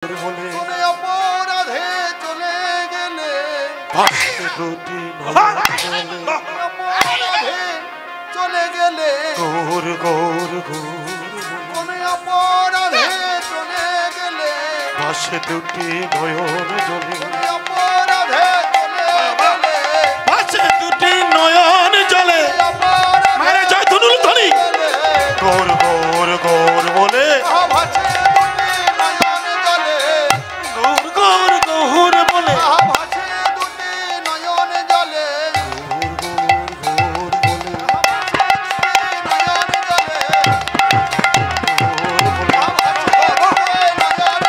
বলে অপরাধে চলে গেলে ভাসতে দুটি অপরাধে চলে গেলে গৌর গৌর গৌর কোন অপরাধে চলে গেলে ভাসে দুটি নয়ন জলে অপরাধে চলে গেলে ভাসে দুটি নয়ন জলে মারে জয় ধনুল ধ্বনি গৌর গৌর গৌর বলে ভাসে দুটি নয়ন জলে গৌর গৌর গৌর বলে ভাসে দুটি নয়ন জলে গৌর গৌর বলে নয়ন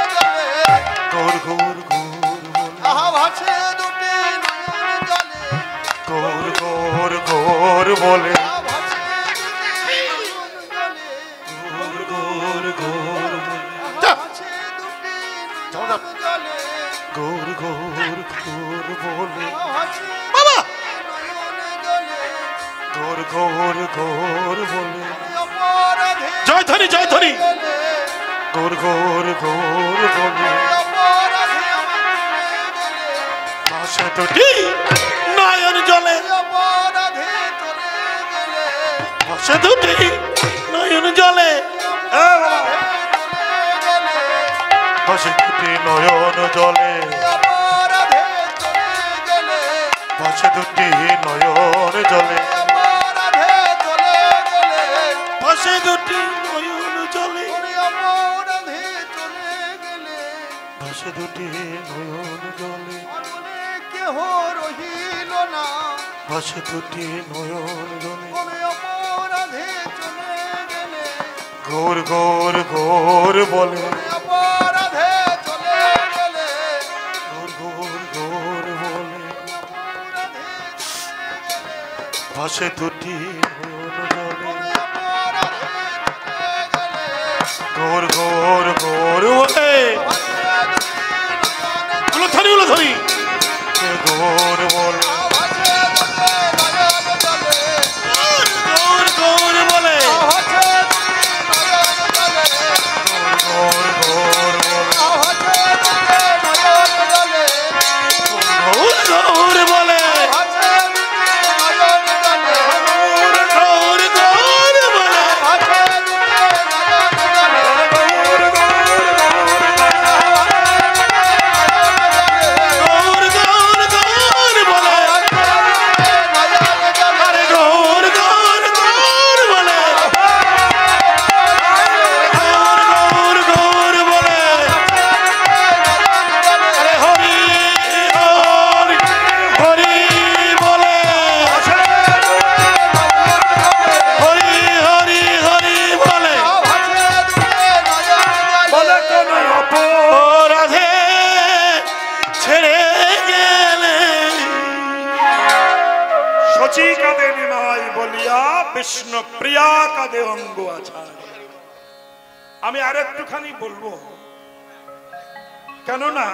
জলে গৌর গৌর গৌর বলে ভাসে দুটি নয়ন জলে গৌর গৌর গৌর বলে গৌর গৌর গৌর বলে গৌর গৌর গৌর বলে বাবা গৌর গৌর গৌর বলে জয় ধরি গৌর গৌর গৌর বলে ভাসে দুটি নয়ন জলে ভাসে দুটি নয়ন জলে ভাসে দুটি নয়ন জলে ভাসে দুটি নয়ন জলে ভাসে দুটি নয়ন জলে ভাসে দুটি নয়ন জলে কেহ রহিল না ভাসে দুটি নয়ন জলে কোন অপরাধে চলে গেলে গৌর গৌর গৌর বলে অপরাধে চলে গেলে গৌর গৌর গৌর বলে ভাসে দুটি নয়ন জলে গৌর গৌর গৌর বলে উলধনি গৌর বলে গৌর গৌর বলে গৌর গৌর বলে গৌর গৌর বলে গৌর গৌর বলে গৌর গৌর গৌর বলে আরে গৌর গৌর গৌর বলে গৌর গৌর গৌর বলে আরে হরি হরি হরি বলে হরি হরি হরি বলে বলে কোন অপরাধে ছেড়ে গেলে শচী কাঁদে নিমাই বলিয়া বিষ্ণু প্রিয়া কাঁদে অঙ্গ আছাড়। আমি আর একটুখানি বলবো, কেননা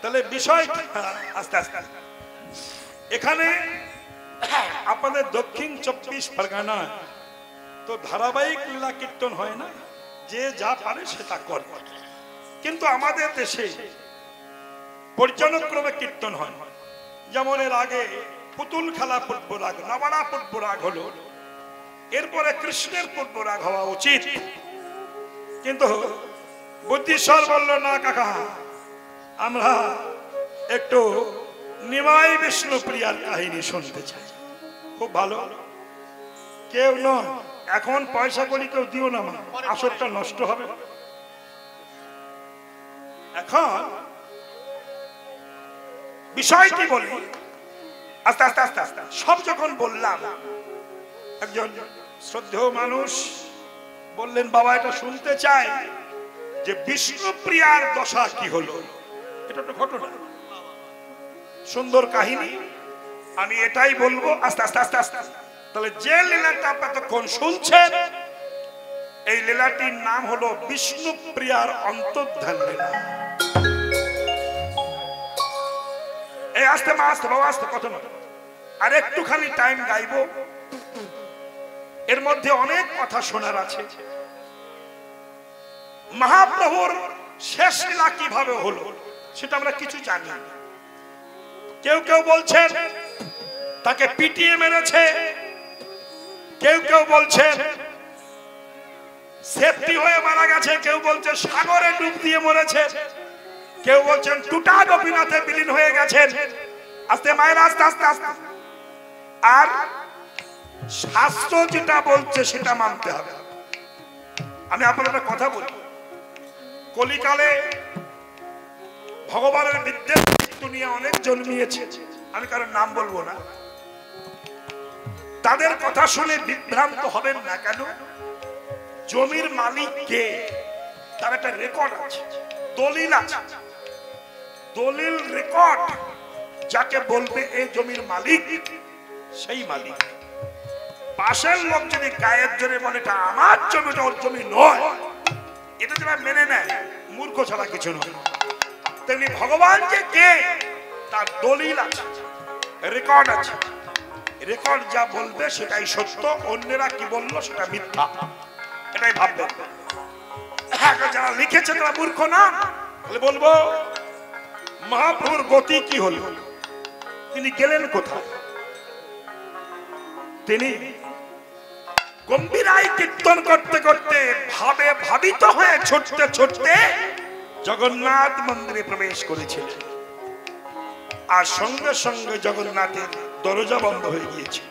তাহলে বিষয় আস্তে আস্তে এখানে আপনাদের দক্ষিণ 24 পরগনা তো ধারাবাহিক লীলা কীর্তন হয় না, যে যা পারে সে তা করে, কিন্তু আমাদের দেশে পর্যায়ক্রমে কীর্তন হয়। যেমন এর আগে পুতুল খেলা পূর্বরাগ, নবাড়া পূর্বরাগ হলো, এরপরে কৃষ্ণের পূর্বরাগ হওয়া উচিত, কিন্তু বুদ্ধিশ্বর বলল না কাকা, আমরা একটু নিমাই বিষ্ণু প্রিয়ার কাহিনী শুনতে চাই। খুব ভালো, কেউ নয় এখন পয়সা করি কেউ দিও না, মা আসরটা নষ্ট হবে। এখন বিষয় কি বলি, আস্তে আস্তে আস্তে আস্তে সব যখন বললাম, একজন শ্রদ্ধেয় মানুষ বললেন বাবা এটা শুনতে চাই যে বিষ্ণুপ্রিয়ার দশা কি হলো। এটা তো ঘটনা, সুন্দর কাহিনী, আমি এটাই বলবো আস্তে আস্তে আস্তে আস্তে। তাহলে যে লীলাটা এতক্ষণ শুনছেন, এই লীলাটির নাম হলো বিষ্ণুপ্রিয়ার অন্তর্ধান লীলা। এই আস্তে মা আস্তে বাবা আস্তে কথা না, আর একটুখানি টাইম গাইবো। এর মধ্যে অনেক কথা শোনার আছে। মহাপ্রভুর শেষ লীলা কিভাবে হলো সেটা আমরা কিছু জানি না। কেউ কেউ বলছেন তাকে পিটিয়ে মেরেছে, কেউ কেউ বলছেন সেফটি হয়ে মারা গেছে, কেউ বলছে সাগরে ডুব দিয়ে মরেছে, কেউ বলছেন টুটা গোপীনাথে বিলীন হয়ে গেছেন। আস্তে মায়ের আস্তে আস্তে আস্তে। আর শাস্ত্র যেটা বলছে সেটা মানতে হবে। আমি আপনাদের কথা বলি, কলিকালে ভগবানের বিদ্যের দুনিয়া অনেক জন্মিয়েছে, আমি কারোর নাম বলবো না। তাদের কথা শুনে বিভ্রান্ত হবেন না। কেন? জমির মালিক কে তার একটা রেকর্ড আছে, দলিল আছে। দলিল রেকর্ড যাকে বলবে এই জমির মালিক, সেই মালিক। পাশের লোক যদি গায়ের জোরে বলে এটা আমার জমিটা ওর জমি নয়, এটা যারা মেনে নেয় মূর্খ ছাড়া কিছু নয়। তেমনি ভগবান যে কে তার দলিল আছে, রেকর্ড আছে। রেকর্ড যা বলবে সেটাই সত্য, অন্যরা কি বললো সেটা মিথ্যা, এটাই ভাববে। যারা লিখেছে তারা মূর্খ না। তাহলে বলবো মহাপ্রভুর গতি কি হলো, তিনি গেলেন কোথায়? তিনি গম্ভীরায় কীর্তন করতে করতে ভাবে ভাবিত হয়ে ছুটতে ছুটতে জগন্নাথ মন্দিরে প্রবেশ করেছিলেন। আর সঙ্গে সঙ্গে জগন্নাথের দরজা বন্ধ হয়ে গিয়েছে,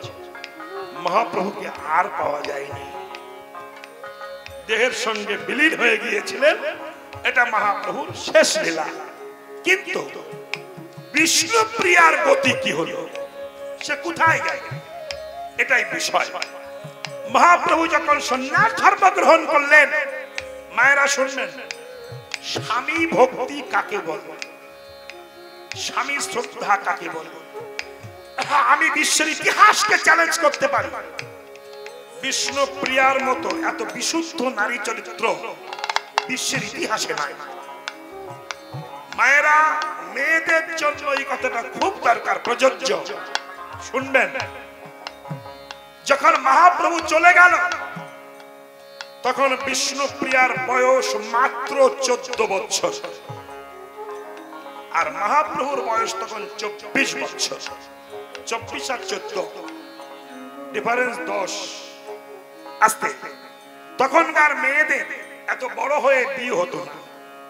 মহাপ্রভুকে আর পাওয়া যায়নি, দেহের সঙ্গে বিলীন হয়ে গিয়েছিলেন। এটা মহাপ্রভুর শেষ লীলা। কিন্তু বিষ্ণুপ্রিয়ার গতি কি হলো, সে কোথায় গেল, এটাই বিষয়। মহাপ্রভু যখন সন্ন্যাস ধর্ম গ্রহণ করলেন, মায়েরা শুনলেন স্বামী ভক্তি কাকে বলবো, স্বামী শ্রদ্ধা কাকে বলবো। আমি বিশ্বের ইতিহাসকে চ্যালেঞ্জ করতে পারি, বিষ্ণুপ্রিয়ার মতো এত বিশুদ্ধ নারী চরিত্র বিশ্বের ইতিহাসে নাই। মায়েরা, মেয়েদের জন্য এই কথাটা খুব দরকার, প্রযোজ্য। শুনবেন, যখন মহাপ্রভু চলে গেল তখন বিষ্ণুপ্রিয়ার বয়স মাত্র 14 বছর, আর মহাপ্রভুর বয়স তখন 24 বছর। 24 আর 14 ডিফারেন্স 10। আস্তে তখনকার মেয়েদের এত বড় হয়ে বিয়ে হতো না,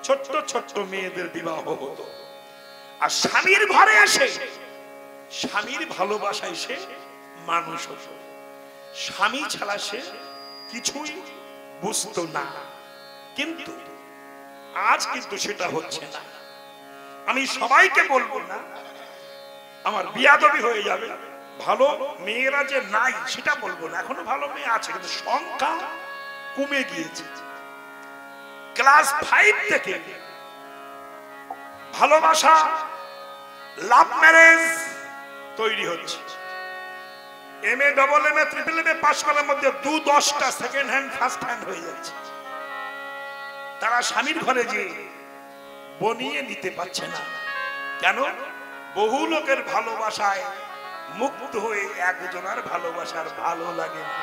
ছোট্ট ছোট্ট মেয়েদের বিবাহ হতো। আর স্বামীর ঘরে এসে স্বামীর ভালোবাসায় সে মানুষ হতো, স্বামী ছাড়া সে কিছুই বুঝতো না। কিন্তু আজ কিন্তু সেটা হচ্ছে না। আমি সবাইকে বলবো না, আমার বিয়াদবি হয়ে যাবে। ভালো মেয়েরা যে নাই সেটা বলবো না, এখনো ভালো মেয়ে আছে, কিন্তু সংখ্যা কমে গিয়েছে। ক্লাস 5 থেকে ভালোবাসা, লাভ ম্যারেজ তৈরি হচ্ছে। MA, double MA, triple MA pass করার মধ্যে 2-10টা সেকেন্ড হ্যান্ড ফার্স্ট হ্যান্ড হয়ে যাচ্ছে। তারা স্বামীর ঘরে যে বনিয়ে নিতে পারছে না। কেন? বহু লোকের ভালোবাসায় মুক্ত হয়ে একজনের ভালোবাসার ভালো লাগে না।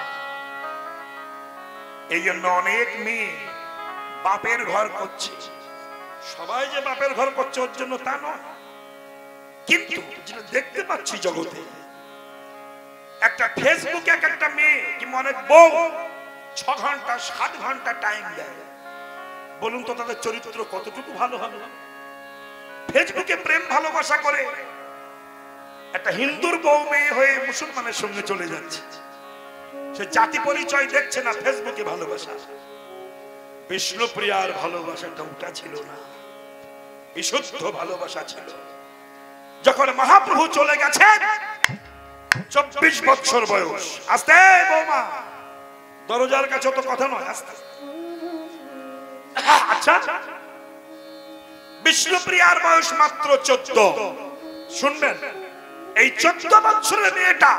এই জন্য অনেক মেয়ে বাপের ঘর করছে। সবাই যে বাপের ঘর করছে ওর জন্য তা নয়, কিন্তু যেটা দেখতে পাচ্ছি জগতে, একটা ফেসবুকে একটা মেয়ে কিংবা অনেক বউ 6 ঘন্টা 7 ঘন্টা টাইম দেয়। বলুন তো তাদের চরিত্র কতটুকু ভালো হবে? ফেসবুকে প্রেম ভালোবাসা করে একটা হিন্দুর বউ মেয়ে হয়ে মুসলমানের সঙ্গে চলে যাচ্ছে। সে জাতি পরিচয় দেখছে না, ফেসবুকে ভালোবাসা। বিষ্ণুপ্রিয়ার ভালোবাসাটা ওটা ছিল না, বিশুদ্ধ ভালোবাসা ছিল। যখন মহাপ্রভু চলে গেছেন 24 বছর বয়স। আস্তে বৌমা, দরজার কাছে তো কথা নয়, আস্তে। আচ্ছা, বিষ্ণুপ্রিয়ার বয়স মাত্র 14। শুনবেন, এই 14 বছরের মেয়েটা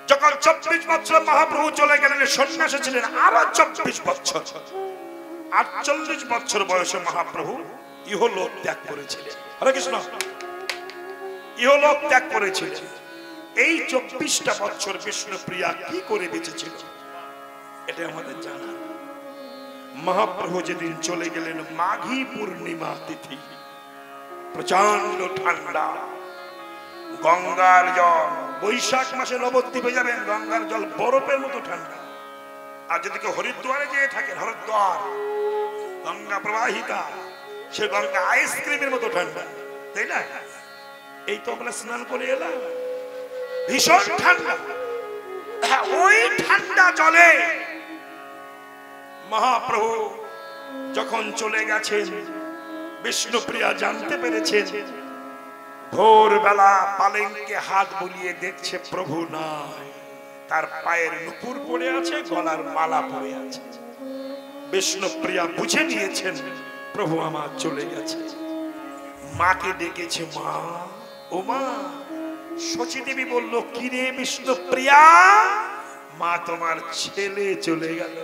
যখন 24 বছর মহাপ্রভু চলে গেলেন, সন্ন্যাসী ছিলেন আরো 24 বছর। 48 বছর বয়সে মহাপ্রভু ইহলোক ত্যাগ করেছিলেন। হরে কৃষ্ণ। ইহলোক ত্যাগ করেছিলেন। এই 24টা বছর বিষ্ণুপ্রিয়া কি করে বেঁচেছিল এটা আমাদের জানা। মহাপ্রভু যেদিন চলে গেলেন মাঘী পূর্ণিমা তিথি, প্রচন্ড ঠান্ডা, গঙ্গার জল, বৈশাখ মাসে নবদ্বীপে যাবেন, গঙ্গার জল বরফের মতো ঠান্ডা। আর যদি কেউ হরিদ্বারে যেয়ে থাকেন, হরিদ্বার গঙ্গা প্রবাহিতা, সে গঙ্গা আইসক্রিমের মতো ঠান্ডা, তাই না? এই তো আমরা স্নান করে এলাম, ভীষণ ঠান্ডা। ওই ঠান্ডা জলে মহাপ্রভু যখন চলে গেছেন, বিষ্ণুপ্রিয়া জানতে পেরেছেন। ভোরবেলা পালেঙ্কে হাত বুলিয়ে দেখছে প্রভু নাই, তার পায়ের নুপুর পড়ে আছে, গলার মালা পড়ে আছে। বিষ্ণুপ্রিয়া বুঝে নিয়েছেন প্রভু আমার চলে গেছে। মাকে ডেকেছে, মা, ও মা। শচী দেবী বলল, কি রে বিষ্ণুপ্রিয়া? মা, তোমার ছেলে চলে গেল।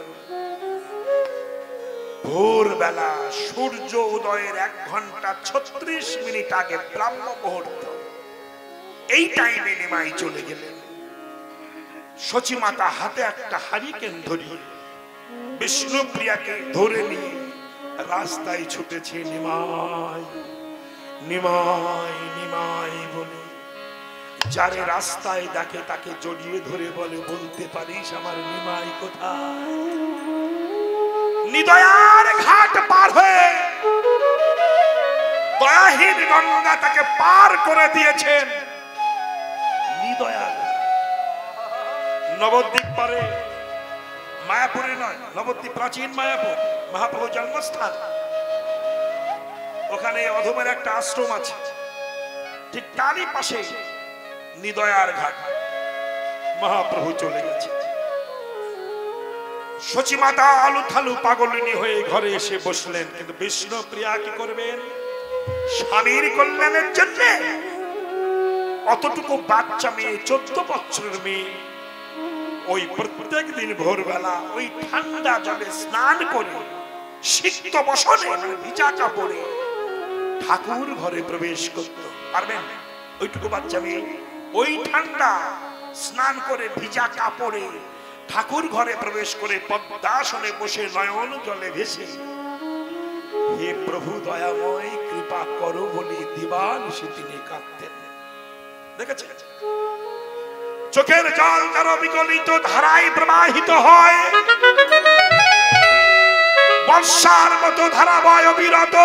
ভোরবেলা সূর্য উদয়ের 1 ঘন্টা 36 মিনিট আগে ব্রাহ্ম মুহূর্ত, এই টাইমে নিমাই চলে গেলেন। শচী মাতা হাতে একটা হারিকেন ধরিয়ে বিষ্ণুপ্রিয়াকে ধরে নিয়ে রাস্তায় ছুটেছে, নিমাই নিমাই নিমাই বলে। যারে রাস্তায় দেখে তাকে জড়িয়ে ধরে বলে, বলতে পারিস আমার নিমাই কোথায়? নিদয়ার ঘাট পার হয়ে দয়াহীন গঙ্গা তাকে পার করে দিয়েছেন। নিদয়ার নবদ্বীপ পারে, মায়াপুরে নয়, নবদ্বীপ প্রাচীন মায়াপুর, মহাপ্রভু জন্মস্থান। ওখানে অধমের একটা আশ্রম আছে, ঠিক তারই পাশে নিদয়ার ঘাট। মহাপ্রভু চলে গেছে। শচী মাতা আলু থালু পাগলিনী হয়ে ঘরে এসে বসলেন। কিন্তু বিষ্ণুপ্রিয়া কি করবেন? স্বামীর কল্যাণের জন্য অতটুকু বাচ্চা মেয়ে, 14 বছরের মেয়ে, ওই প্রত্যেক দিন ভোরবেলা ওই ঠান্ডা জলে স্নান করে, সিক্ত বসনে ভিজা কাপড়ে ঠাকুর ঘরে প্রবেশ করতে পারবেন? ওইটুকু বাচ্চা মেয়ে ওই ঠান্ডা স্নান করে ভিজা কাপড়ে ঠাকুর ঘরে প্রবেশ করে পদ্মাসনে বসে নয়ন জলে ভেসে, হে প্রভু দয়াময় কৃপা করো বলে দিবানিশি তিনি কাঁদতেন। দেখেছেন? চোখের জল তার বিগলিত ধারায় প্রবাহিত হয়, বর্ষার মতো ধারা বয় অবিরত,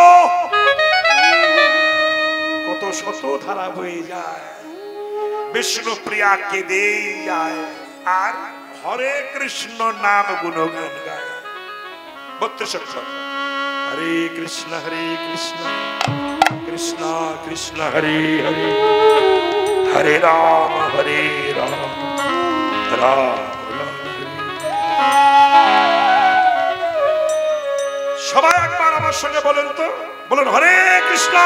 কত শত ধারা বয়ে যায়। বিষ্ণুপ্রিয়া কেঁদে যায় আর হরে কৃষ্ণ নাম গুণগান গায়। 32 অক্ষর, হরে কৃষ্ণ কৃষ্ণ কৃষ্ণ হরে হরে, হরে রাম রাম রাম। সবাই একবার আমার সঙ্গে বলেন তো, বলুন হরে কৃষ্ণ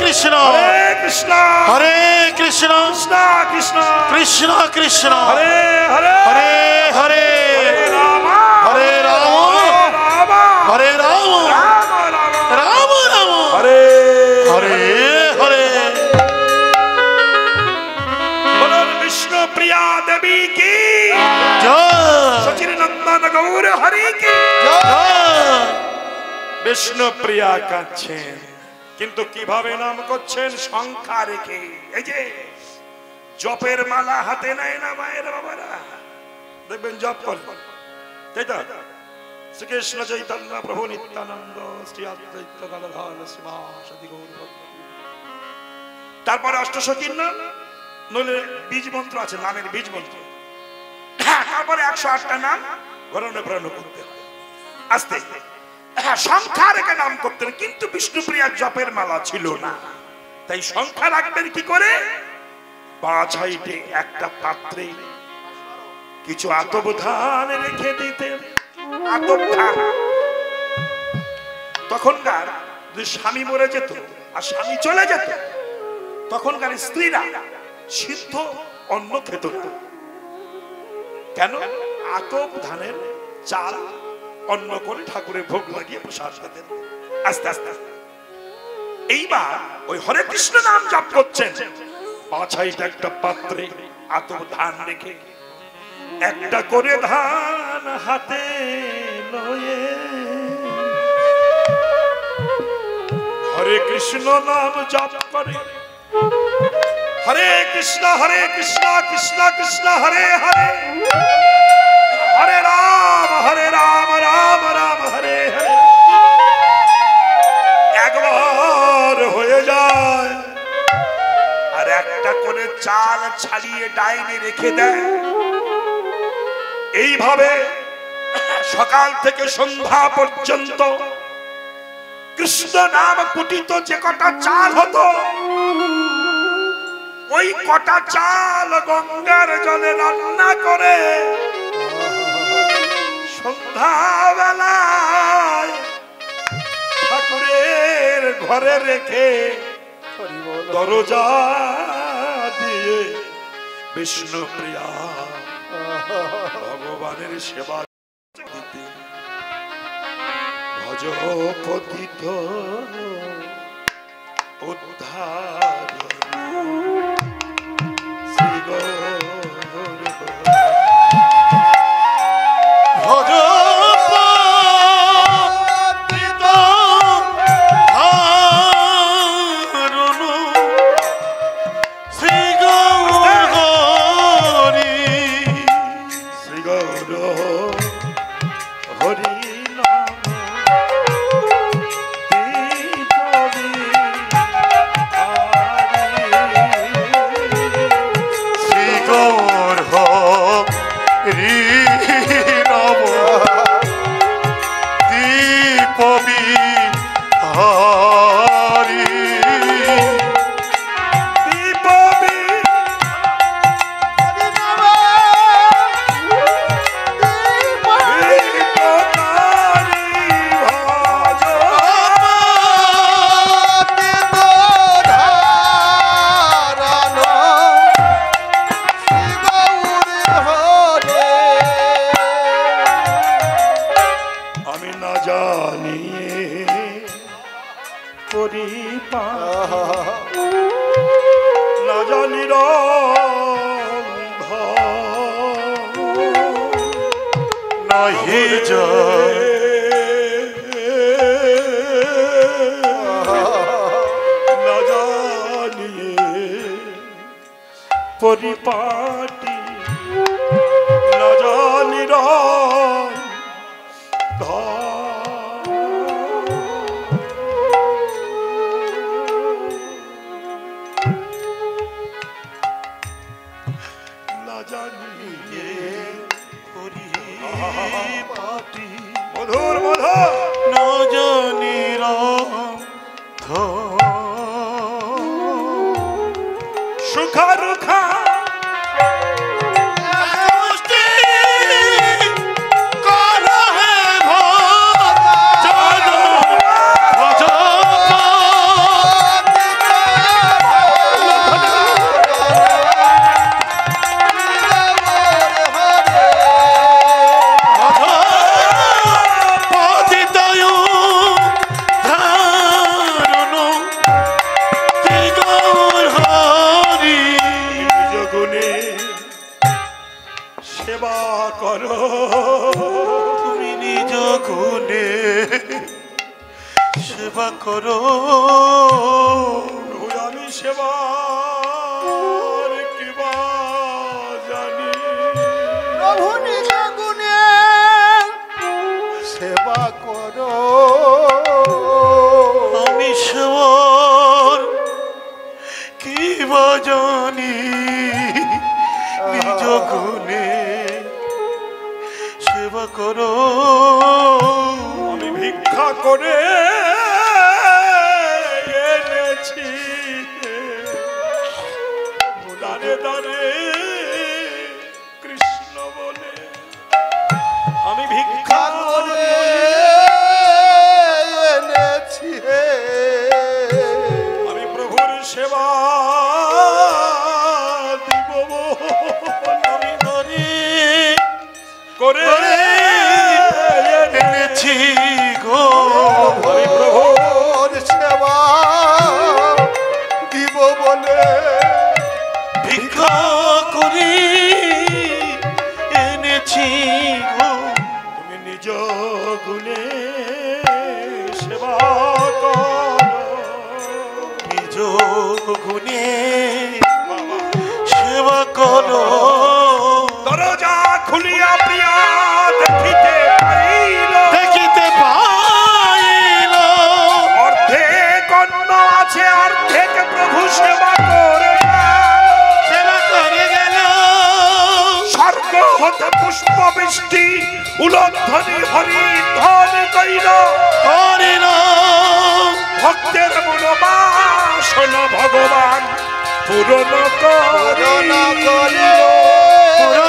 কৃষ্ণ কৃষ্ণ হরে কৃষ্ণ কৃষ্ণ কৃষ্ণ কৃষ্ণ হরে হরে হরে হরে রাম হরে রাম হরে রাম রাম রাম হরে হরে হরে। বলুন বিষ্ণুপ্রিয়া দেবী কি জয় সচির নন্দন গৌর হরি কি জয়। বিষ্ণুপ্রিয়া কাঁদছেন, কিন্তু কিভাবে নাম করছেন? সংখ্যা রেখে। এই যে জপের মালা হাতে নেয় না মায়ের বাবারা, দেখবেন জপ করবেন, তাই তো? শ্রীকৃষ্ণ চৈতন্য প্রভু নিত্যানন্দ শ্রী অদ্বৈত গদাধর শ্রীবাসাদি গৌর ভক্ত। তারপরে অষ্টসখীর নাম, নইলে বীজ মন্ত্র আছে, নামের বীজ মন্ত্র। তারপরে 108টা নাম গণনা প্রাণ করতে হয় আস্তে আস্তে। সংখ্যা রেখে নাম করতেন, কিন্তু বিষ্ণুপ্রিয়ার জপের মালা ছিল না, তাই সংখ্যা রাখবেন কি করে? বাঁ সাইডে একটা পাত্রে কিছু আতপ ধান রেখে দিতেন। আতপ ধান তখনকার যদি স্বামী মরে যেত আর স্বামী চলে যেত, তখনকার স্ত্রীরা সিদ্ধ অন্ন খেত না। কেন? আতপ ধানের চাল অন্ন করে ঠাকুরের ভোগ লাগিয়ে প্রসাদ খেতেন। আস্তে আস্তে এইবার ওই হরে কৃষ্ণ নাম জপ করছেন, বাছাইটা একটা পাত্রে আতপ ধান রেখে একটা করে ধান হাতে লয়ে হরে কৃষ্ণ নাম জপ করে হরে কৃষ্ণ কৃষ্ণ কৃষ্ণ হরে হরে হরে রাম রাম রাম হরে হরে একবার হয়ে যায় আর একটা করে চাল ছাড়িয়ে ডাইনে রেখে দেয়। এইভাবে সকাল থেকে সন্ধ্যা পর্যন্ত কৃষ্ণ নাম পুটিত যে কটা চাল হতো ওই কটা চাল গঙ্গার জলে রান্না করে সন্ধ্যাবেলায় ঠাকুরের ঘরে রেখে দরজা দিয়ে বিষ্ণু প্রিয়া ভগবানের সেবা দিতে ভজ পতিত উদ্ধার শ্রী গৌর ভজ পতিত ধারণ শ্রী গৌরি শ্রী গৌর হরি নাম শ্রী গৌর হরি নম দীপ বিহারি আমি না জানিয়ে করি না জানি নাহি যায় না জানিয়ে পরিপাটি না জানি না জানিয়ে পরিপাটি মধুর মধুর না জানি সুখা রুখা সেবা করো তুমি নিজ গুণে সেবা করো আমি সেবা কিবা জানি প্রভু নিজ গুণে সেবা করো আমি সেবার কি বা জানি নিজ গুণে সেবা করো আমি ভিক্ষা করে এনেছি দানে দানে কৃষ্ণ বলে আমি ভিক্ষা করে এনেছি হে আমি প্রভুর সেবা দিব আমি ধরে করে এনেছি গো আমি প্রভুর সেবা দিব বলে গুণে সেবা করো, নিজ গুণে সেবা করো। দরজা খুলিয়া প্রিয়া দেখিতে পাইল, দেখিতে পাইল অর্ধেক অন্ন আছে, অর্ধেক প্রভু সেবা করে সেবা করে গেল। স্বর্গ হতে পুষ্প বৃষ্টি, উলধ্বনি হরি ধ্বনি কইল, করিল ভক্তের মনোবাসনা ভগবান পূরণ করুণা করিল। করে